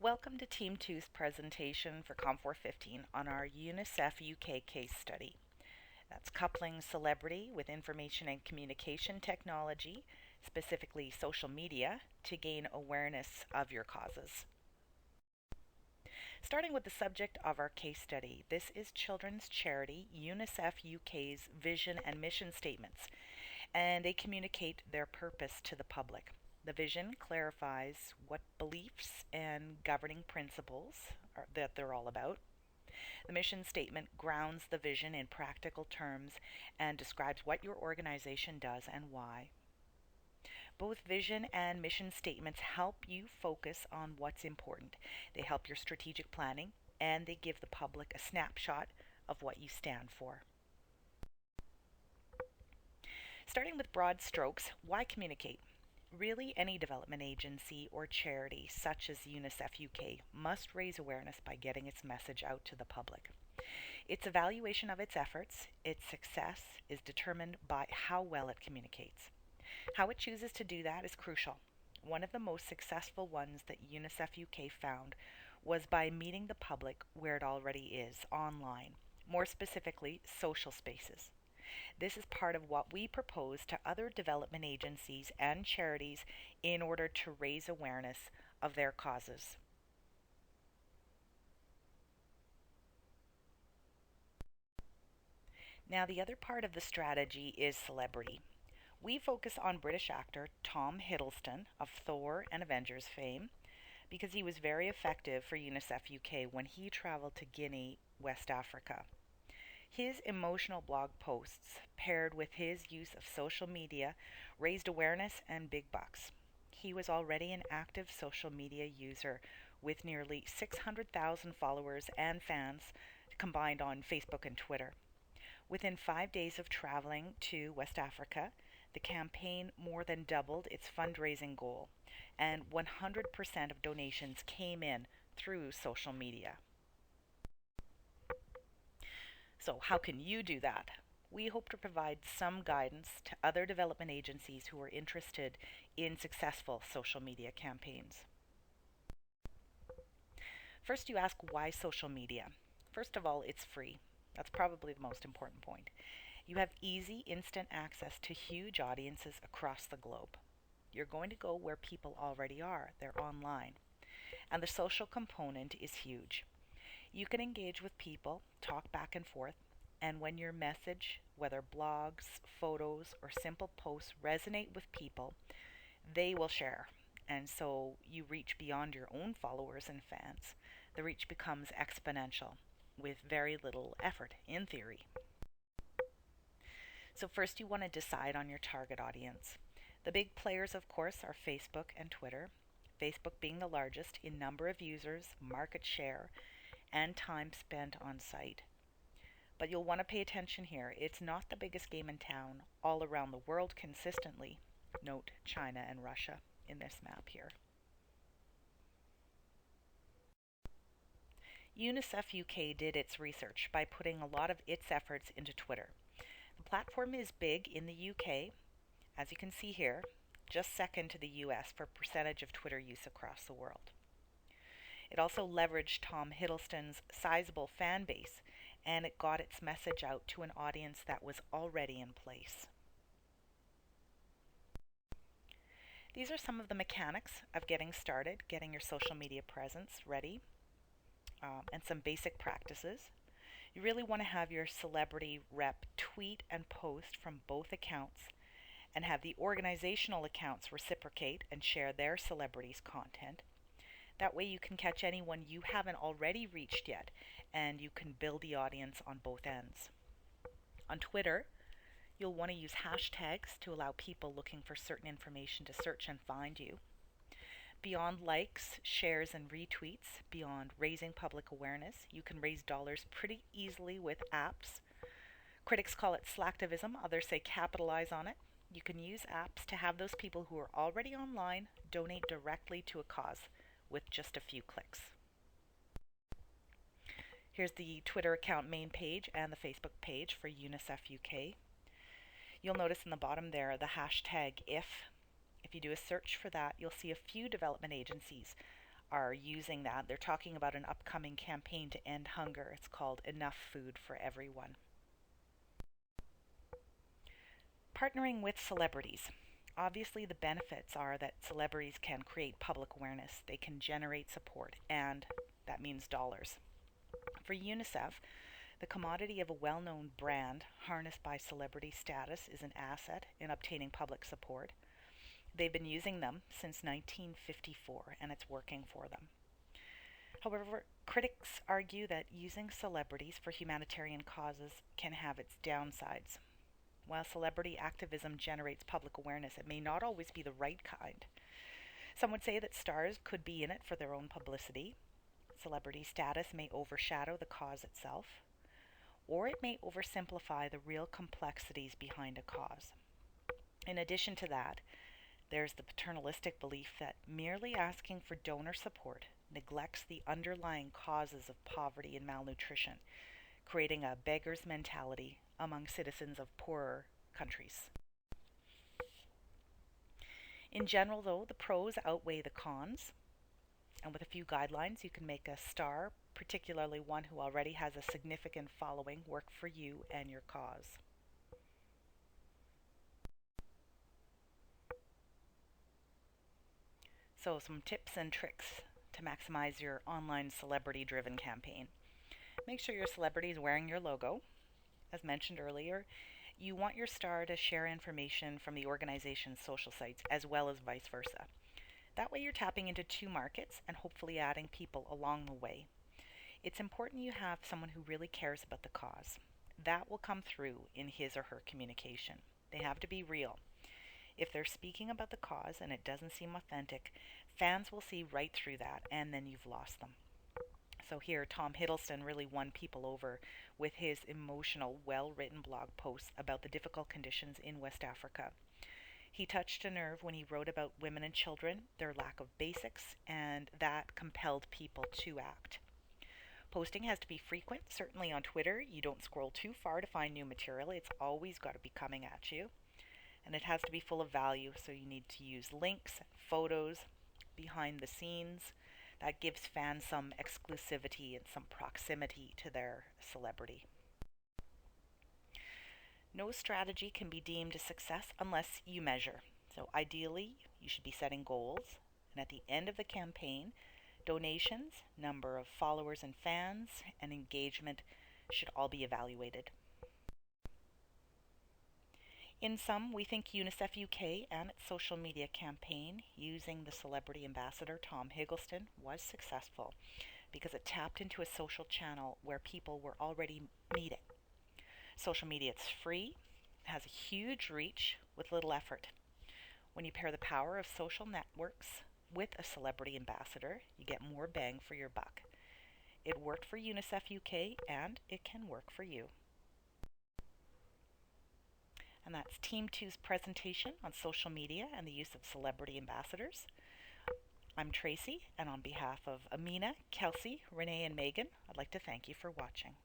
Welcome to Team Two's presentation for COM415 on our UNICEF UK case study. That's coupling celebrity with information and communication technology, specifically social media, to gain awareness of your causes. Starting with the subject of our case study, this is children's charity UNICEF UK's vision and mission statements, and they communicate their purpose to the public. The vision clarifies what beliefs and governing principles that they're all about. The mission statement grounds the vision in practical terms and describes what your organization does and why. Both vision and mission statements help you focus on what's important. They help your strategic planning and they give the public a snapshot of what you stand for. Starting with broad strokes, why communicate? Really, any development agency or charity, such as UNICEF UK, must raise awareness by getting its message out to the public. Its evaluation of its efforts, its success, is determined by how well it communicates. How it chooses to do that is crucial. One of the most successful ones that UNICEF UK found was by meeting the public where it already is, online, more specifically, social spaces. This is part of what we propose to other development agencies and charities in order to raise awareness of their causes. Now, the other part of the strategy is celebrity. We focus on British actor Tom Hiddleston of Thor and Avengers fame because he was very effective for UNICEF UK when he traveled to Guinea, West Africa. His emotional blog posts, paired with his use of social media, raised awareness and big bucks. He was already an active social media user with nearly 600,000 followers and fans combined on Facebook and Twitter. Within 5 days of traveling to West Africa, the campaign more than doubled its fundraising goal, and 100% of donations came in through social media. So, how can you do that? We hope to provide some guidance to other development agencies who are interested in successful social media campaigns. First, you ask why social media? First of all, it's free. That's probably the most important point. You have easy, instant access to huge audiences across the globe. You're going to go where people already are, they're online. And the social component is huge. You can engage with people, talk back and forth, and when your message, whether blogs, photos, or simple posts, resonate with people, they will share. And so you reach beyond your own followers and fans. The reach becomes exponential with very little effort, in theory. So, first, you want to decide on your target audience. The big players, of course, are Facebook and Twitter. Facebook being the largest in number of users, market share, and time spent on site. But you'll want to pay attention here. It's not the biggest game in town all around the world consistently. Note China and Russia in this map here. UNICEF UK did its research by putting a lot of its efforts into Twitter. The platform is big in the UK, as you can see here, just second to the US for percentage of Twitter use across the world. It also leveraged Tom Hiddleston's sizable fan base, and it got its message out to an audience that was already in place. These are some of the mechanics of getting started, getting your social media presence ready, and some basic practices. You really want to have your celebrity rep tweet and post from both accounts and have the organizational accounts reciprocate and share their celebrities' content. That way you can catch anyone you haven't already reached yet, and you can build the audience on both ends. On Twitter, you'll want to use hashtags to allow people looking for certain information to search and find you. Beyond likes, shares, and retweets, beyond raising public awareness, you can raise dollars pretty easily with apps. Critics call it slacktivism, others say capitalize on it. You can use apps to have those people who are already online donate directly to a cause with just a few clicks. Here's the Twitter account main page and the Facebook page for UNICEF UK. You'll notice in the bottom there the hashtag if. If you do a search for that, you'll see a few development agencies are using that. They're talking about an upcoming campaign to end hunger. It's called Enough Food for Everyone. Partnering with celebrities. Obviously, the benefits are that celebrities can create public awareness, they can generate support, and that means dollars. For UNICEF, the commodity of a well known brand harnessed by celebrity status is an asset in obtaining public support. They've been using them since 1954 and it's working for them. However, critics argue that using celebrities for humanitarian causes can have its downsides. While celebrity activism generates public awareness, it may not always be the right kind. Some would say that stars could be in it for their own publicity. Celebrity status may overshadow the cause itself, or it may oversimplify the real complexities behind a cause. In addition to that, there's the paternalistic belief that merely asking for donor support neglects the underlying causes of poverty and malnutrition, creating a beggar's mentality among citizens of poorer countries. In general, though, the pros outweigh the cons, and with a few guidelines, you can make a star, particularly one who already has a significant following, work for you and your cause. So, some tips and tricks to maximize your online celebrity driven campaign. Make sure your celebrity is wearing your logo. As mentioned earlier, you want your star to share information from the organization's social sites as well as vice versa. That way, you're tapping into two markets and hopefully adding people along the way. It's important you have someone who really cares about the cause. That will come through in his or her communication. They have to be real. If they're speaking about the cause and it doesn't seem authentic, fans will see right through that and then you've lost them. So here, Tom Hiddleston really won people over with his emotional, well-written blog posts about the difficult conditions in West Africa. He touched a nerve when he wrote about women and children, their lack of basics, and that compelled people to act. Posting has to be frequent. Certainly on Twitter, you don't scroll too far to find new material. It's always got to be coming at you. And it has to be full of value, so you need to use links, photos, behind the scenes. That gives fans some exclusivity and some proximity to their celebrity. No strategy can be deemed a success unless you measure. So ideally, you should be setting goals, and at the end of the campaign, donations, number of followers and fans, and engagement should all be evaluated. In sum, we think UNICEF UK and its social media campaign using the celebrity ambassador Tom Hiddleston was successful because it tapped into a social channel where people were already meeting. Social media is free, has a huge reach with little effort. When you pair the power of social networks with a celebrity ambassador, you get more bang for your buck. It worked for UNICEF UK and it can work for you. And that's Team 2's presentation on social media and the use of celebrity ambassadors. I'm Tracy, and on behalf of Amina, Kelsey, Renee, and Megan, I'd like to thank you for watching.